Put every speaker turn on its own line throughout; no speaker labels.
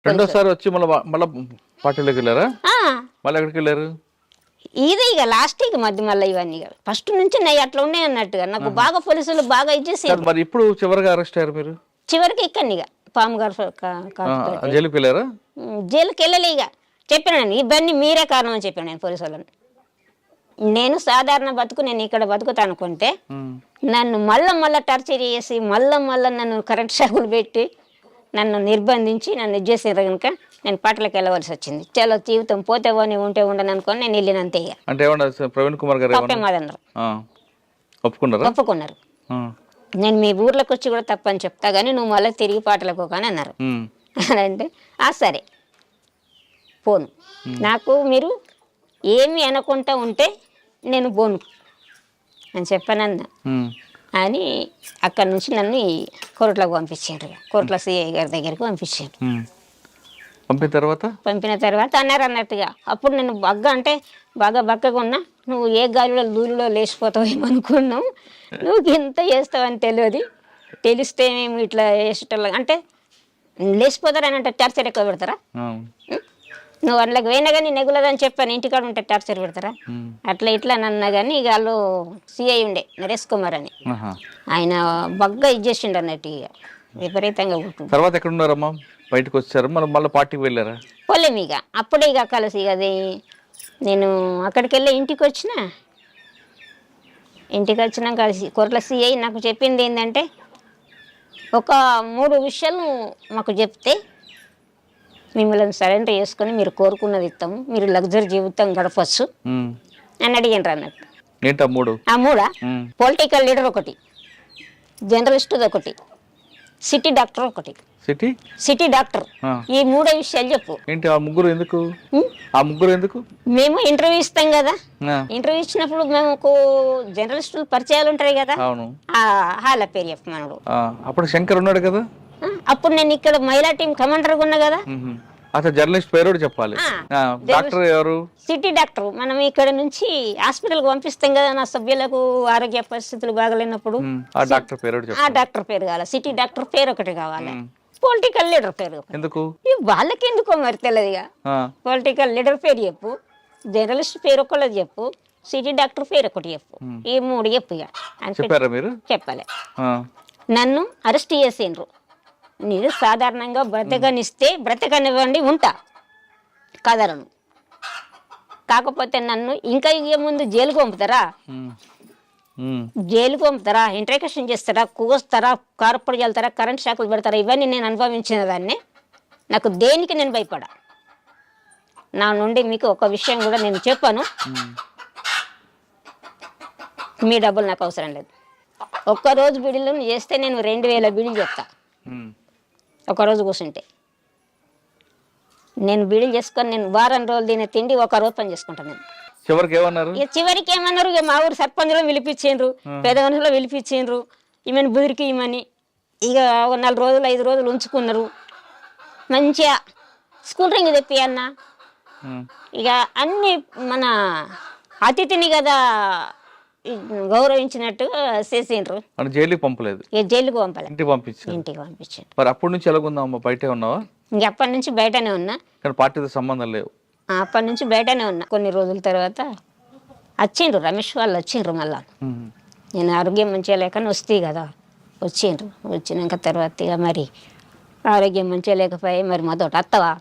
రెండోసారి వచ్చి మళ్ళీ పార్టీలోకి వెళ్ళారా? మళ్ళీ ఎక్కడికి వెళ్ళారు?
ఇది ఇక లాస్ట్ ఇక మళ్ళీ ఇవన్నీ ఫస్ట్ నుంచి నయ్యి అట్లా ఉన్నాయి అన్నట్టుగా నాకు బాగా పోలీసులు బాగా ఇచ్చేసి
మరి ఇప్పుడు చివరిగా అరెస్ట్ అయ్యారు మీరు?
చివరికి ఇక్కడిని ఇక పాము గారు
జైలుకి వెళ్ళారా?
జైలుకి వెళ్ళలే ఇక చెప్పాను ఇవన్నీ మీరే కారణం అని చెప్పాను నేను పోలీసు వాళ్ళని. నేను సాధారణ బతుకు నేను ఇక్కడ బతుకుతా అనుకుంటే నన్ను మళ్ళా టార్చర్ చేసి మళ్ళా నన్ను కరెంట్ షాకులు పెట్టి నన్ను నిర్బంధించి నన్ను ఇచ్చేసారు కనుక నేను పాటలకు వెళ్ళవలసి వచ్చింది. చాలా జీవితం పోతే పోనీ ఉంటే ఉండను అనుకోని నేను వెళ్ళినంతే. ఇక
అంటే ప్రవీణ్ కుమార్ గారు
ఒప్పుకున్నారు. నేను మీ ఊర్లోకి వచ్చి కూడా తప్పని చెప్తా కానీ నువ్వు మళ్ళీ తిరిగి పాటలకు కానీ అన్నారు. అంటే సరే పోను, నాకు మీరు ఏమి అనుకుంటా ఉంటే నేను పోను అని చెప్పానన్నా అని అక్కడి నుంచి నన్ను కోర్టులోకి పంపించారు. కోర్టులో సిఐ గారి దగ్గరికి పంపించారు. పంపిన తర్వాత అన్నారు అన్నట్టుగా అప్పుడు నేను బాగా బక్కగా ఉన్నా. నువ్వు ఏ గాలిలో దూరిలో లేచిపోతావు ఏమనుకున్నావు, నువ్వు ఇంత చేస్తావని తెలిస్తే మేము ఇట్లా వేసేటోళ్ళం అంటే లేచిపోతారని అంటే టార్చర్ ఎక్కువ పెడతారా? నువ్వు అందులోకి పోయినా కానీ నెగులదని చెప్పాను, ఇంటికాడ ఉంటే టార్చర్ పెడతారా? అట్లా ఇట్లా అన్నా కానీ ఇక వాళ్ళు సిఐ ఉండే నరేష్ కుమార్ అని ఆయన బాగా ఇచ్చేసిండు అన్నట్టు ఇక విపరీతంగా ఉంటుంది.
తర్వాత ఎక్కడ ఉన్నారమ్మా? బయటకు వచ్చారు మళ్ళీ పార్టీకి వెళ్ళారా?
పోలేము ఇక అప్పుడే ఇక కలిసి అది నేను అక్కడికి వెళ్ళి ఇంటికి వచ్చినాక కోర్టుల సిఐ నాకు చెప్పింది ఏంటంటే ఒక 3 విషయాలు మాకు చెప్తే మిమ్మల్ని సరెండర్ చేసుకొని మీరు కోరుకున్నది ఇస్తాము, మీరు లగ్జరీ జీవితం గడపచ్చు అని అడిగినారు అన్నట్టు. ఆ మూడా పొలిటికల్ లీడర్ ఒకటి, జర్నలిస్ట్ ఒకటి, సిటీ డాక్టర్ ఒకటి. సిటీ డాక్టర్ ఈ 3 విషయాలు చెప్పు.
ఆ ముగ్గురు ఎందుకు?
మేము ఇంటర్వ్యూ ఇస్తాం కదా, ఇంటర్వ్యూ ఇచ్చినప్పుడు మేము జర్నలిస్టులు పరిచయాలు ఉంటాయి కదా, వాళ్ళ పేరు చెప్పు మనడు.
అప్పుడు శంకర్ ఉన్నాడు కదా,
అప్పుడు నేను ఇక్కడ మహిళా టీం కమాండర్ ఉన్నా కదా.
జర్నలిస్ట్ పేరు చెప్పాలి. డాక్టర్ ఎవరు?
City doctor. మనం ఇక్కడ నుంచి హాస్పిటల్ కు పంపిస్తాం కదా నా సభ్యులకు ఆరోగ్య పరిస్థితులు బాగలేనప్పుడు.
ఆ డాక్టర్
పేరు కావాలి, సిటీ డాక్టర్ పేరు ఒకటి కావాలి, పొలిటికల్ లీడర్ పేరు
ఎందుకు
వాళ్ళకి ఎందుకో మరి తెలియదుగా. పొలిటికల్ లీడర్ పేరు చెప్పు, జర్నలిస్ట్ పేరు ఒకళ్ళది చెప్పు, సిటీ డాక్టర్ పేరు ఒకటి చెప్పు, ఈ 3 చెప్పు. ఇక చెప్పాలి. నన్ను అరెస్ట్ చేసిండ్రు, నేను సాధారణంగా బ్రతకనివ్వండి ఉంటా కదలను, కాకపోతే నన్ను ఇంకా ముందు జైలుకు పంపుతారా, ఇంట్రాక్షన్ చేస్తారా, కూస్తారా, కారపొడి చల్లుతారా, కరెంట్ షాకులు పెడతారా, ఇవన్నీ నేను అనుభవించిన దాన్ని. నాకు దేనికి నేను భయపడా. నా నుండి మీకు ఒక విషయం కూడా నేను చెప్పాను, మీ డబ్బులు నాకు అవసరం లేదు. ఒక్కరోజు బిడిలు చేస్తే నేను 2000 బిడిలు చెప్తా. ఒకరోజు కూర్చుంటే నేను బిడిలు చేసుకొని నేను వారం రోజులు తినే తిండి ఒక రోజు పని చేసుకుంటాను. నేను చివరికి ఏమన్నారు, ఇక మా ఊరు సర్పంచ్లో పిలిపించిండ్రు, పెద్ద మనుషులో పిలిపించిండ్రు, ఈమెను బుదిరికి ఇమ్మని. ఇక 4 రోజులు 5 రోజులు ఉంచుకున్నారు. మంచిగా స్కూల్ రింగ్ తెప్పి అన్న, ఇక అన్ని మన అతిథిని కదా గౌరవించినట్టు చేసిండ్రు.
జైలుకి పంపలేదు?
జైలుకి పంపలేదు, ఇంటికి పంపించారు.
మరి అప్పటి నుంచి ఎలాగుందా? బయటే ఉన్నావా?
ఇంక అప్పటి నుంచి బయటనే ఉన్నా,
పార్టీతో సంబంధం లేవు.
అప్పటి నుంచి బయటనే ఉన్నా. కొన్ని రోజుల తర్వాత వచ్చిండ్రు, రమేష్ వాళ్ళు వచ్చిండ్రు. మళ్ళా నేను ఆరోగ్యం మంచిగా లేక వస్తే కదా వచ్చిండ్రు. వచ్చినాక తర్వాత ఇక మరి ఆరోగ్యం మంచిగా లేకపోయి మరి మాతోటి వస్తావా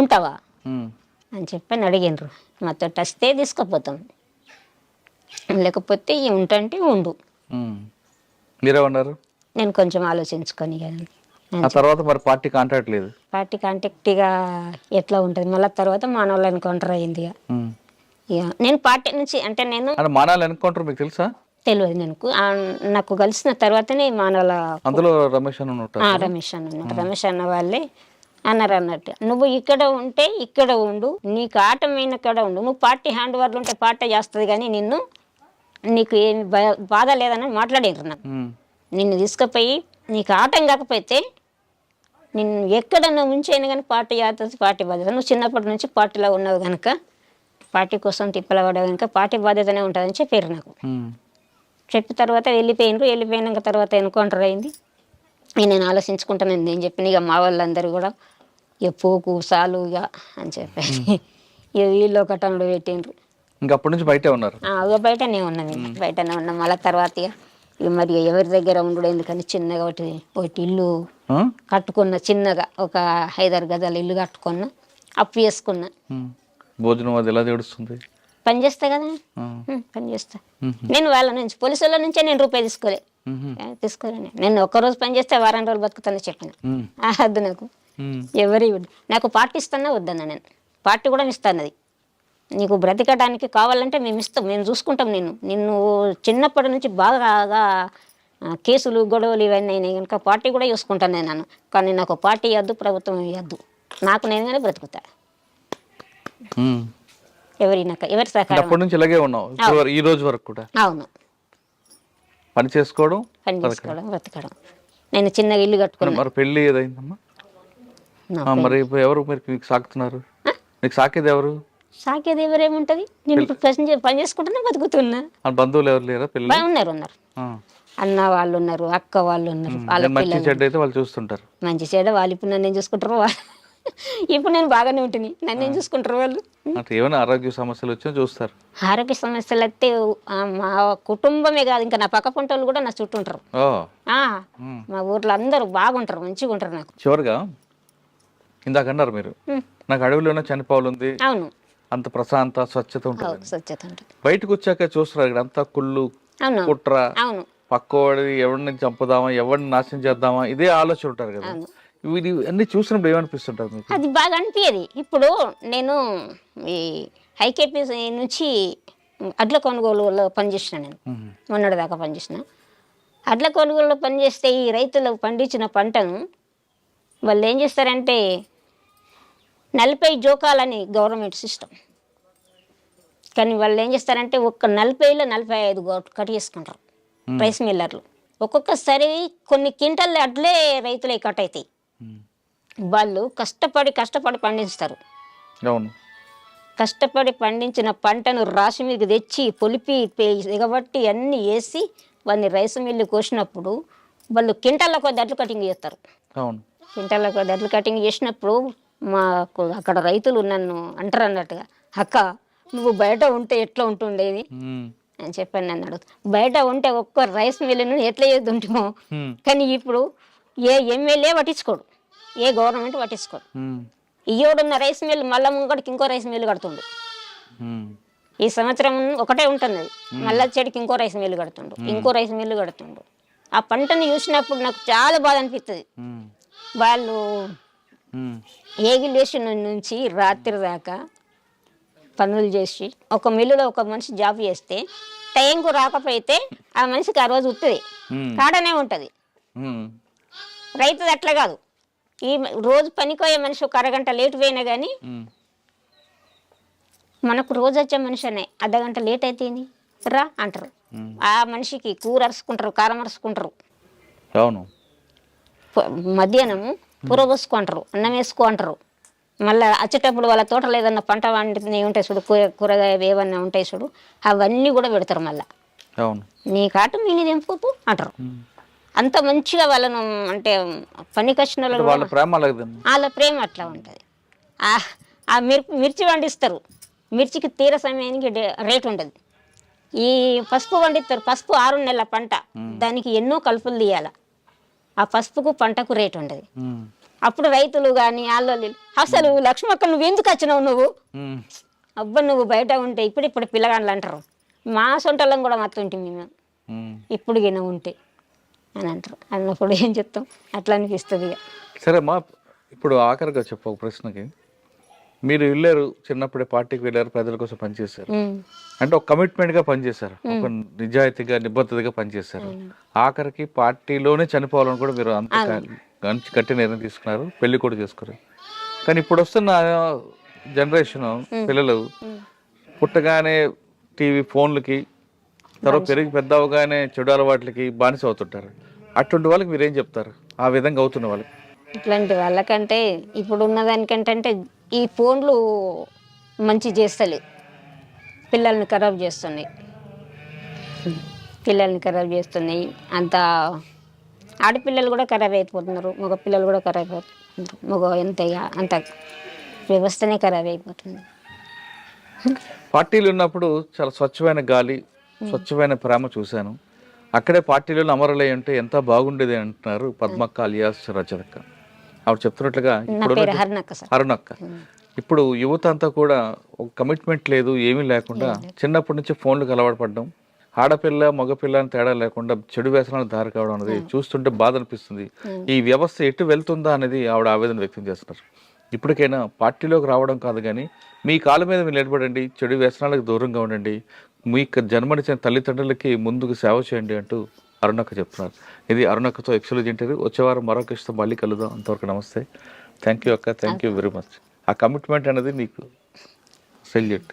ఉంటావా అని చెప్పని అడిగిండ్రు. మాతోటి వస్తే తీసుకుపోతాం, లేకపోతే ఉంటంటే ఉండు.
మీరేమన్నారు?
నేను కొంచెం ఆలోచించుకొని
తర్వాత మరి పార్టీ కాంటాక్ట్ లేదు.
పార్టీ కాంటాక్ట్ ఇక ఎట్లా ఉంటుంది మళ్ళీ తర్వాత మానవులు ఎన్కౌంటర్ అయింది. ఇక నేను పార్టీ నుంచి అంటే నేను
మానవులు ఎన్కౌంటర్ మీకు తెలుసా?
తెలియదు. నాకు కలిసిన తర్వాతనే మానవుల
అందులో రమేష్
అన్న వాళ్ళే అన్నారు అన్నట్టు, నువ్వు ఇక్కడ ఉంటే ఇక్కడ ఉండు, నీకు ఆటమైన కాడ ఉండు, నువ్వు పార్టీ హ్యాండ్ ఓవర్లు ఉంటే పార్టీ చేస్తుంది కానీ నీకు ఏమి బాధ లేదని మాట్లాడారు. నాకు నిన్ను తీసుకుపోయి నీకు ఆటం కాకపోతే నిన్ను ఎక్కడ నువ్వు ఉంచైనా కానీ పార్టీ చేస్తుంది, పార్టీ బాధ్యత. నువ్వు చిన్నప్పటి నుంచి పార్టీలో ఉన్నావు కనుక పార్టీ కోసం తిప్పలపడావు కనుక పార్టీ బాధ్యతనే ఉంటుందని చెప్పారు నాకు. చెప్పిన తర్వాత వెళ్ళిపోయినాక తర్వాత ఎన్కౌంటర్ అయింది. నేను ఆలోచించుకుంటాను నేను చెప్పిన ఇక మా వాళ్ళందరూ కూడా ఇక పోకు సాలు ఇక అని చెప్పేసి ఇక వీళ్ళు ఒకటంలో పెట్టిండ్రు.
ఇంకా అప్పటి నుంచి బయటే ఉన్నారు.
ఇక బయటనే ఉన్నాం, ఇంకా బయటనే ఉన్నాం. మళ్ళీ తర్వాత ఇక మరి ఎవరి దగ్గర ఉండడు ఎందుకని చిన్నగా ఒకటి ఇల్లు కట్టుకున్న, చిన్నగా ఒక 5-6 గజాల ఇల్లు కట్టుకున్నా, అప్పు చేసుకున్నా.
భోజనం అది ఎలా చేస్తుంది?
పని చేస్తా కదా, పని చేస్తా. నేను వాళ్ళ నుంచి పోలీసు వాళ్ళ నుంచే నేను రూపాయి తీసుకోలేను. నేను ఒక్కరోజు పని చేస్తే వారం రోజులు బతుకుతానని చెప్పిన. వద్దు నాకు ఎవరి నాకు పార్టీ ఇస్తానా వద్దన్నా. నేను పార్టీ కూడా ఇస్తాను. అది నీకు బ్రతికడానికి కావాలంటే మేము ఇస్తాం, మేము చూసుకుంటాం. నిన్ను చిన్నప్పటి నుంచి బాగా కేసులు గొడవలు ఇవన్నీ అయినాయి కనుక పార్టీ కూడా చూసుకుంటాను నేను. కానీ నాకు పార్టీ ఇవ్వద్దు, ప్రభుత్వం ఇవ్వద్దు, నాకు నేనుగానే బ్రతుకుతా. ఎవరి సహకారం.
అప్పటి నుంచి ఇలాగే ఉన్నావు ఈ రోజు వరకు కూడా?
అవును.
పని చేసుకోవడం
బ్రతకడం. నేను చిన్నగా ఇల్లు కట్టుకున్నాను.
మరి పెళ్ళి ఏదైందమ్మా? మరి ఎవరు మీకు సాకుతున్నారు? మీకు సాకేది ఎవరు?
సాకేది ఎవరేముంటది? నేను పని చేసుకుంటున్నా, బతుకుతున్నా.
బంధువులు ఎవరు లేరా?
ఉన్నారు అన్న వాళ్ళు ఉన్నారు, అక్క వాళ్ళు ఉన్నారు.
మంచి చెడ్డ అయితే వాళ్ళు చూస్తుంటారు.
మంచి చెడ్డ వాళ్ళు ఇప్పుడు నన్ను చూసుకుంటారు. ఇప్పుడు నేను బాగానే ఉంటుంది, నన్ను ఏం చూసుకుంటారు వాళ్ళు.
ఏమైనా ఆరోగ్య సమస్యలు వచ్చినా చూస్తారు?
ఆరోగ్య సమస్యలు అయితే మా కుటుంబమే కాదు, ఇంకా నా పక్క పంట వాళ్ళు కూడా నా చుట్టూ ఉంటారు. మా ఊర్లో అందరూ బాగుంటారు, మంచిగా ఉంటారు. నాకు
చివరిగా ఇందాక అన్నారు మీరు, నాకు అడవిలోనే చనిపోవాలి ఉంది.
అవును.
అంత ప్రశాంత స్వచ్ఛత ఉంటుంది.
స్వచ్ఛత ఉంటుంది.
బయటకు వచ్చాక చూస్తున్నారు ఇక్కడ అంతా కుళ్ళు, కుట్ర, పక్కవాడి ఎవరిని చంపుదామా, ఎవరిని నాశనం చేద్దామా, ఇదే ఆలోచన ఉంటారు కదా. ఇది అన్ని చూసినప్పుడు ఏమనిపిస్తుంటారు మీకు?
అది బాగా అనిపించేది. ఇప్పుడు నేను ఈ హైకేపీ నుంచి అడ్ల కొనుగోలులో పనిచేసిన. నేను మొన్నటి దాకా పనిచేసిన. అడ్ల కొనుగోలులో పనిచేస్తే ఈ రైతులు పండించిన పంటను వాళ్ళు ఏం చేస్తారంటే 40 జోకాలని గవర్నమెంట్ సిస్టమ్. కానీ వాళ్ళు ఏం చేస్తారంటే ఒక్క 40లో 45 కట్ చేసుకుంటారు రైస్ మిల్లర్లు. ఒక్కొక్కసారి కొన్ని క్వింటల్ అడ్లే రైతులే కట్ అవుతాయి. వాళ్ళు కష్టపడి పండిస్తారు. కష్టపడి పండించిన పంటను రాసి మీకు తెచ్చి పొలిపి ఎగబట్టి అన్నీ వేసి వాళ్ళని రైస్ మిల్లు కోసినప్పుడు వాళ్ళు క్వింటాల కొద్ది అడ్లు కటింగ్ చేస్తారు. క్వింటాల కొద్ది అడ్లు కటింగ్ చేసినప్పుడు మాకు అక్కడ రైతులు నన్ను అంటారు అన్నట్టుగా, అక్క నువ్వు బయట ఉంటే ఎట్లా ఉంటుండేది అని చెప్పాను. నన్ను అడుగుతా, బయట ఉంటే ఒక్క రైస్ మిల్లును ఎట్లా చేద్దుంటామో. కానీ ఇప్పుడు ఏ ఎమ్మెల్యే పట్టించుకోడు, ఏ గవర్నమెంట్ పట్టించుకోడు. ఇయ్యోడున్న రైస్ మిల్లు మళ్ళా ముంగడికి ఇంకో రైస్ మిల్లు కడుతుండు. ఈ సంవత్సరం ఒకటే ఉంటుంది, మళ్ళా చెడికి ఇంకో రైస్ మిల్లు కడుతుండు, ఇంకో రైస్ మిల్లు కడుతుండు. ఆ పంటను చూసినప్పుడు నాకు చాలా బాధ అనిపిస్తుంది. వాళ్ళు ఏగిలేషన్ నుంచి రాత్రి దాకా పనులు చేసి ఒక మిల్లులో ఒక మనిషి జాబ్ చేస్తే టైంకు రాకపోతే ఆ మనిషికి ఆ రోజు ఉత్తది కాడనే ఉంటుంది. రైతుది అట్లా కాదు. ఈ రోజు పనికోయే మనిషి ఒక అరగంట లేటు పోయినా కానీ మనకు రోజు వచ్చే మనిషి అనే అర్ధగంట లేట్ అయితే రా అంటారు. ఆ మనిషికి కూర అరుచుకుంటారు, కారం అరుచుకుంటారు. మధ్యాహ్నము కూర పోసుకుంటారు, అన్నం వేసుకో అంటారు. మళ్ళీ వచ్చేటప్పుడు వాళ్ళ తోటలో ఏదన్నా పంట వండితే ఉంటాయి చూడు, కూరగాయలు ఏమన్నా ఉంటాయి చూడు, అవన్నీ కూడా పెడతారు. మళ్ళీ నీ కాటు మీని తెంపుకోపు అంటారు. అంత మంచిగా వాళ్ళను అంటే పనికి వచ్చిన వాళ్ళ ప్రేమ అట్లా ఉంటుంది. ఆ మిర్చి పండిస్తారు, మిర్చికి తీర సమయానికి రేటు ఉంటుంది. ఈ పసుపు పండిస్తారు, పసుపు 6 నెలల పంట, దానికి ఎన్నో కలుపులు తీయాలి. ఆ పసుపుకు పంటకు రేటు ఉండదు. అప్పుడు రైతులు కానీ వాళ్ళు అసలు లక్ష్మక్క నువ్వు ఎందుకు వచ్చినావు, నువ్వు అబ్బా నువ్వు బయట ఉంటే ఇప్పుడు పిల్లగాళ్ళు అంటారు. మా సొంటలం కూడా మత్తుంటే మేము ఇప్పుడు గిన ఉంటే అని అంటారు. అన్నప్పుడు ఏం చెప్తాం, అట్లా అనిపిస్తుంది.
సరే అమ్మా, ఇప్పుడు ఆఖరిగా చెప్పు ఒక ప్రశ్నకి. మీరు వెళ్ళారు, చిన్నప్పుడే పార్టీకి వెళ్ళారు, ప్రజల కోసం పనిచేశారు, అంటే ఒక కమిట్మెంట్గా పనిచేశారు, ఒక నిజాయితీగా నిబద్ధతగా పనిచేశారు. ఆఖరికి పార్టీలోనే చనిపోవాలని కూడా మీరు అంత గట్టి నిర్ణయం తీసుకున్నారు, పెళ్లి కూడా చేసుకున్నారు. కానీ ఇప్పుడు వస్తున్న జనరేషన్ పిల్లలు పుట్టగానే టీవీ ఫోన్లకి, తర్వాత పెరిగి పెద్ద అవగానే చెడు అలవాట్లకి బానిస అవుతుంటారు. అటువంటి వాళ్ళకి మీరేం చెప్తారు, ఆ విధంగా అవుతున్న వాళ్ళకి?
ఇట్లాంటి వాళ్ళకంటే ఇప్పుడు ఉన్నదానికంటే ఈ ఫోన్లు మంచి చేస్తలేదు, పిల్లల్ని ఖరాబ్ చేస్తున్నాయి. అంత ఆడపిల్లలు కూడా ఖరాబ్ అయిపోతున్నారు, మగ పిల్లలు కూడా ఖరాబ్ అయిపోతున్నారు. మగ అంత వ్యవస్థనే ఖరాబ్ అయిపోతుంది.
పార్టీలు ఉన్నప్పుడు చాలా స్వచ్ఛమైన గాలి, స్వచ్ఛమైన ప్రేమ చూశాను. అక్కడే పార్టీలను అమరులై ఉంటే ఎంత బాగుండేది అంటున్నారు పద్మక్క అలియాస్ రజతక్క. ఆవిడ చెప్తున్నట్లుగా
నా పేరు హరిణక్క సార్.
అరుణక్క. ఇప్పుడు యువత అంతా కూడా ఒక కమిట్మెంట్ లేదు, ఏమీ లేకుండా చిన్నప్పటి నుంచి ఫోన్లకు అలవాటు పడడం, ఆడపిల్ల మగపిల్ల అని తేడా లేకుండా చెడు వ్యసనాలకు దారి కావడం అనేది చూస్తుంటే బాధ అనిపిస్తుంది. ఈ వ్యవస్థ ఎటు వెళ్తుందా అనేది ఆవిడ ఆవేదన వ్యక్తం చేస్తున్నారు. ఇప్పటికైనా పార్టీలోకి రావడం కాదు కానీ మీ కాళ్ళ మీద మీరు నిలబడండి, చెడు వ్యసనాలకు దూరంగా ఉండండి, మీకు జన్మనిచ్చిన తల్లిదండ్రులకి ముందుకు సేవ చేయండి అంటూ అరుణక్క చెప్తున్నారు. ఇది అరుణక్కతో ఎక్స్క్లూజివ్ ఇంటర్వ్యూ. వచ్చేవారం మరొక ఇష్టం మళ్ళీ కలుద్దాం. అంతవరకు నమస్తే. థ్యాంక్ యూ అక్క, థ్యాంక్ యూ వెరీ మచ్. ఆ కమిట్మెంట్ అనేది నీకు సెల్యూట్.